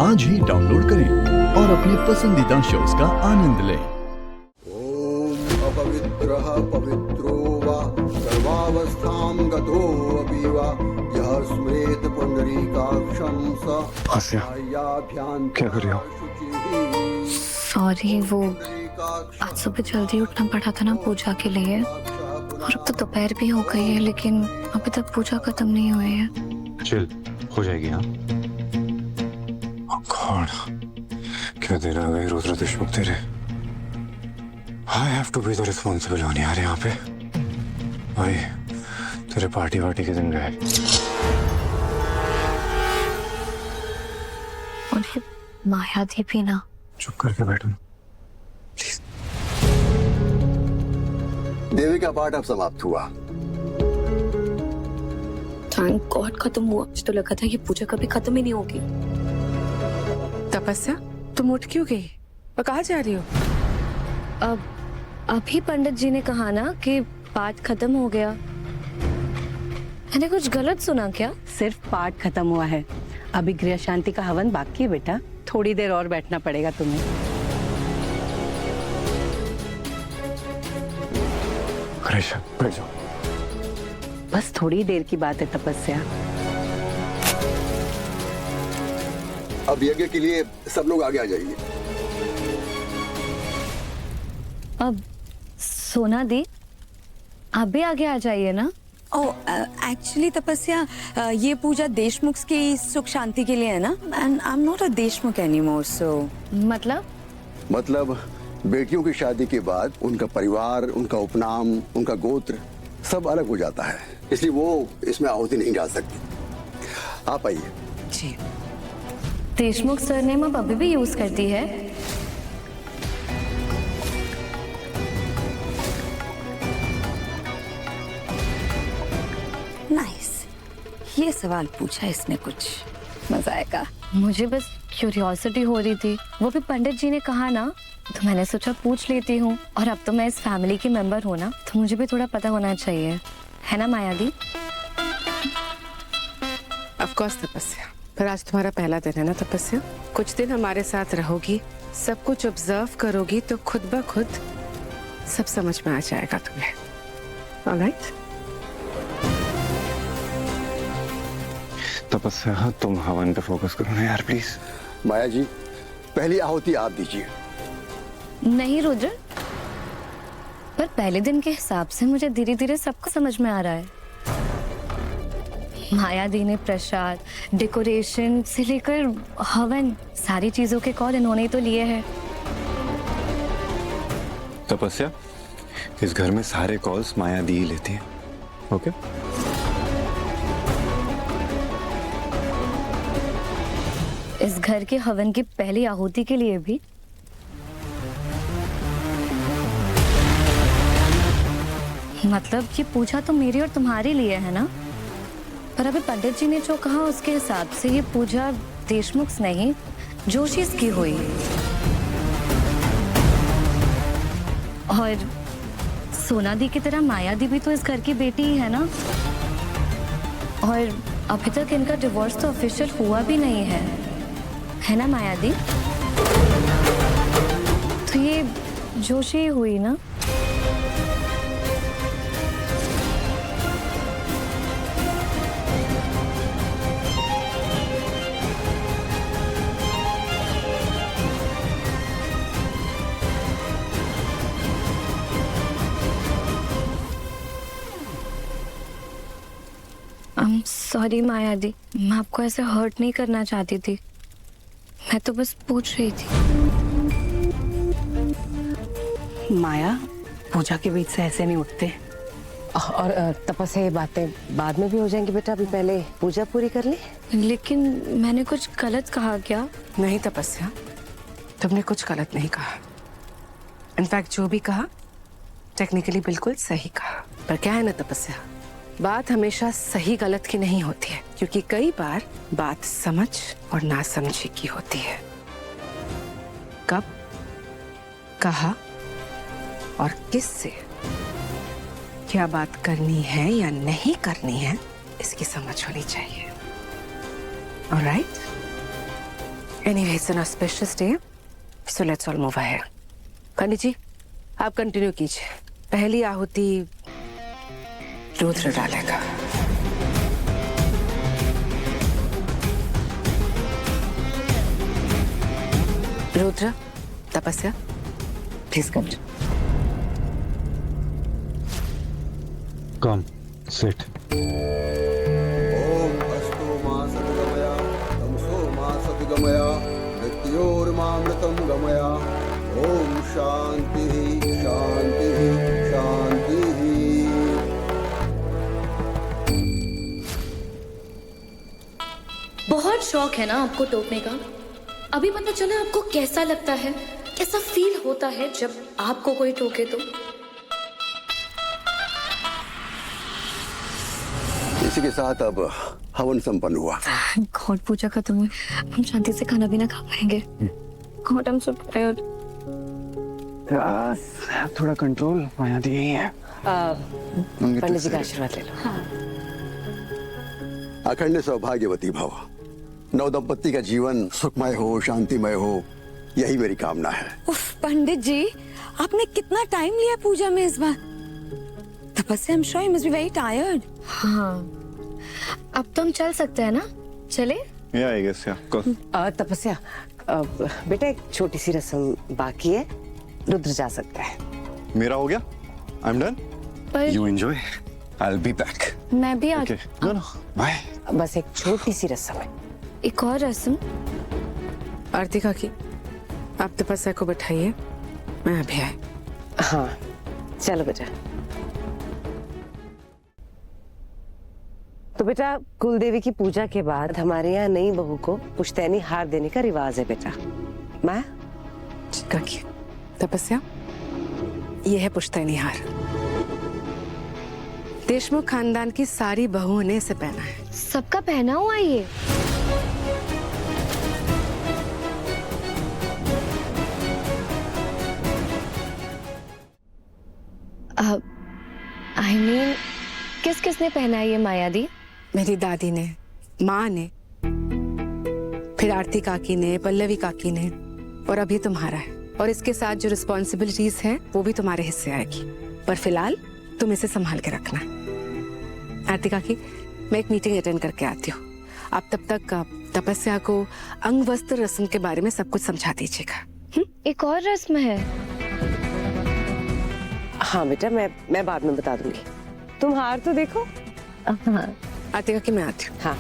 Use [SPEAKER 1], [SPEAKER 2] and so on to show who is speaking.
[SPEAKER 1] आज ही डाउनलोड करें और अपने पसंदीदा शोज का आनंद लें।
[SPEAKER 2] ओम अपवित्रः पवित्रो वा सर्वावस्थां गतोऽपि वा यः स्मरेत् पुण्डरीकाक्षं स
[SPEAKER 3] आसिया, क्या कर रही हो?
[SPEAKER 4] सॉरी, वो आज सुबह जल्दी उठना पड़ा था ना पूजा के लिए, और अब तो दोपहर भी हो गई है लेकिन अभी तक पूजा खत्म नहीं हुई है।
[SPEAKER 3] चिल हो जाएगी। हाँ गॉड, क्या दिन आ गए रुद्र देशमुख तेरे। I have to be the responsible one यार यहाँ पे। भाई तेरे पार्टी वार्टी के दिन गए।
[SPEAKER 4] और ये माया दी भी ना।
[SPEAKER 3] चुप करके बैठो प्लीज।
[SPEAKER 2] देवी का पाठ अब समाप्त हुआ।
[SPEAKER 4] थैंक गॉड खत्म हुआ। मुझे तो लगा था ये पूजा कभी खत्म ही नहीं होगी।
[SPEAKER 5] तपस्या, तुम उठ क्यों गई और कहाँ जा रही हो?
[SPEAKER 4] अब अभी पंडित जी ने कहा ना कि पाठ खत्म हो गया। मैंने कुछ गलत सुना क्या?
[SPEAKER 5] सिर्फ पाठ खत्म हुआ है, अभी गृह शांति का हवन बाकी है बेटा। थोड़ी देर और बैठना पड़ेगा तुम्हें।
[SPEAKER 3] हरीश बैठ जाओ।
[SPEAKER 5] बस थोड़ी देर की बात है तपस्या।
[SPEAKER 2] अब यज्ञ के लिए सब लोग आगे आ जाइए।
[SPEAKER 4] अब सोना दी आप भी आगे आ जाइए ना।
[SPEAKER 6] एक्चुअली तपस्या, ये पूजा देशमुख की सुख शांति के लिए है ना, and I am not a Deshmukh anymore, so
[SPEAKER 2] मतलब बेटियों की शादी के बाद उनका परिवार, उनका उपनाम, उनका गोत्र सब अलग हो जाता है, इसलिए वो इसमें आहुति नहीं डाल सकती। आप आइए।
[SPEAKER 6] जी।
[SPEAKER 4] देशमुख सरनेम अब अभी भी यूज करती है।
[SPEAKER 6] नाइस, ये सवाल पूछा इसने, कुछ मजा आएगा।
[SPEAKER 4] मुझे बस क्यूरियोसिटी हो रही थी, वो भी पंडित जी ने कहा ना, तो मैंने सोचा पूछ लेती हूँ। और अब तो मैं इस फैमिली की मेंबर हूँ ना, तो मुझे भी थोड़ा पता होना चाहिए, है ना माया दी?
[SPEAKER 5] ऑफ कोर्स तपस्या, पर आज तुम्हारा पहला दिन है ना तपस्या। कुछ दिन हमारे साथ रहोगी, सब कुछ ऑब्जर्व करोगी तो खुद ब खुद सब समझ में आ जाएगा तुम्हें। ऑलराइट?
[SPEAKER 3] तपस्या तुम हवन पे फोकस करो ना यार प्लीज।
[SPEAKER 2] माया जी, पहली आहुति आप दीजिए।
[SPEAKER 4] नहीं रुद्र, पर पहले दिन के हिसाब से मुझे धीरे धीरे सबको समझ में आ रहा है। माया दी ने प्रसाद, डेकोरेशन से लेकर हवन, सारी चीजों के कॉल इन्होंने ही तो लिए हैं।
[SPEAKER 3] तपस्या, इस घर में सारे कॉल्स माया दी ही लेती है। ओके?
[SPEAKER 4] इस घर के हवन की पहली आहुति के लिए भी? मतलब ये पूजा तो मेरी और तुम्हारे लिए है ना? पर अभी पंडित जी ने जो कहा उसके हिसाब से ये पूजा देशमुख नहीं जोशीस की हुई। और सोना दी की तरह माया दी भी तो इस घर की बेटी ही है ना। और अभी तक इनका डिवोर्स तो ऑफिशियल हुआ भी नहीं है ना माया दी? तो ये जोशी हुई ना। सॉरी माया दी, मैं आपको ऐसे हर्ट नहीं करना चाहती थी, मैं तो बस पूछ रही थी।
[SPEAKER 5] माया, पूजा के बीच से ऐसे नहीं उठते।
[SPEAKER 7] और तपस्या, ये बातें बाद में भी हो जाएंगी बेटा, अभी पहले पूजा पूरी कर ली।
[SPEAKER 4] लेकिन मैंने कुछ गलत कहा क्या?
[SPEAKER 5] नहीं तपस्या, तुमने कुछ गलत नहीं कहा। इनफैक्ट जो भी कहा टेक्निकली बिल्कुल सही कहा। पर क्या है ना तपस्या, बात हमेशा सही गलत की नहीं होती है, क्योंकि कई बार बात समझ और नासमझी की होती है। कब, कहा और किससे क्या बात करनी है या नहीं करनी है, इसकी समझ होनी चाहिए। Alright? Anyway, it's an auspicious day, so let's all move ahead. Pandit ji, आप कंटिन्यू कीजिए. पहली आहुति रुद्र डालेगा. Rudra, Tapasya, please continue.
[SPEAKER 3] Come sit.
[SPEAKER 2] ओम अस्तु मा सद्गमया तमसो मा सद्गमया मृत्योर्मामृतं गमया. ओम शांति शांति शांति.
[SPEAKER 8] बहुत शौक है ना आपको टोकने का. अभी पता चला आपको कैसा लगता है, कैसा फील होता है जब आपको कोई टोके तो.
[SPEAKER 2] इसी के साथ अब हवन संपन्न हुआ.
[SPEAKER 4] गॉड, पूजा खत्म हुई, हम शांति से खाना भी ना खा पाएंगे. God, I am so tired.
[SPEAKER 3] थोड़ा कंट्रोल माया दी यही है.
[SPEAKER 7] पंडित जी का आशीर्वाद ले लो.
[SPEAKER 2] अखंड सौभाग्यवती भव. नवदंपति का जीवन सुखमय हो, शांतिमय हो, यही मेरी कामना है.
[SPEAKER 6] उफ, पंडित जी, आपने कितना टाइम लिया पूजा में इस बार? तपस्या, I am sure you must be very tired.
[SPEAKER 4] हाँ, अब तो हम चल सकते हैं ना? चले?
[SPEAKER 3] Yeah, I guess, yeah.
[SPEAKER 7] तपस्या, बेटा एक छोटी सी रस्म बाकी है. रुद्र जा सकता है.
[SPEAKER 3] मेरा हो गया. I'm done.
[SPEAKER 4] पर
[SPEAKER 3] You enjoy. I'll be back.
[SPEAKER 4] मैं भी आ.
[SPEAKER 3] Okay. No, no. Bye.
[SPEAKER 7] बस एक छोटी सी रस्म है.
[SPEAKER 4] एक और रस्म?
[SPEAKER 5] आरती काकी, आप तपस्या को बैठाइए, मैं अभी आए.
[SPEAKER 7] हाँ, चलो बेटा. तो बेटा, कुलदेवी की पूजा के बाद हमारे यहाँ नई बहू को पुश्तैनी हार देने का रिवाज है बेटा. मैं
[SPEAKER 5] काकी, तपस्या, ये है पुश्तैनी हार. देशमुख खानदान की सारी बहुओं ने इसे पहना है.
[SPEAKER 4] सबका पहना हुआ है ये? I mean, किस किसने पहना है ये माया दी?
[SPEAKER 5] मेरी दादी ने, माँ ने, फिर आरती काकी ने, पल्लवी काकी ने, और अभी तुम्हारा है. और इसके साथ जो रिस्पॉन्सिबिलिटीज है वो भी तुम्हारे हिस्से आएगी. पर फिलहाल तुम इसे संभाल के रखना. आरती काकी, मैं एक मीटिंग अटेंड करके आती हूँ. आप तब तक तपस्या को अंग वस्त्र रस्म के बारे में सब कुछ समझा दीजिएगा.
[SPEAKER 4] एक और रस्म है?
[SPEAKER 7] हाँ बेटा, मैं बाद में बता दूंगी. तुम हार तो देखो.
[SPEAKER 4] हाँ.
[SPEAKER 5] आरती काकी, मैं आती हूँ.
[SPEAKER 7] हाँ.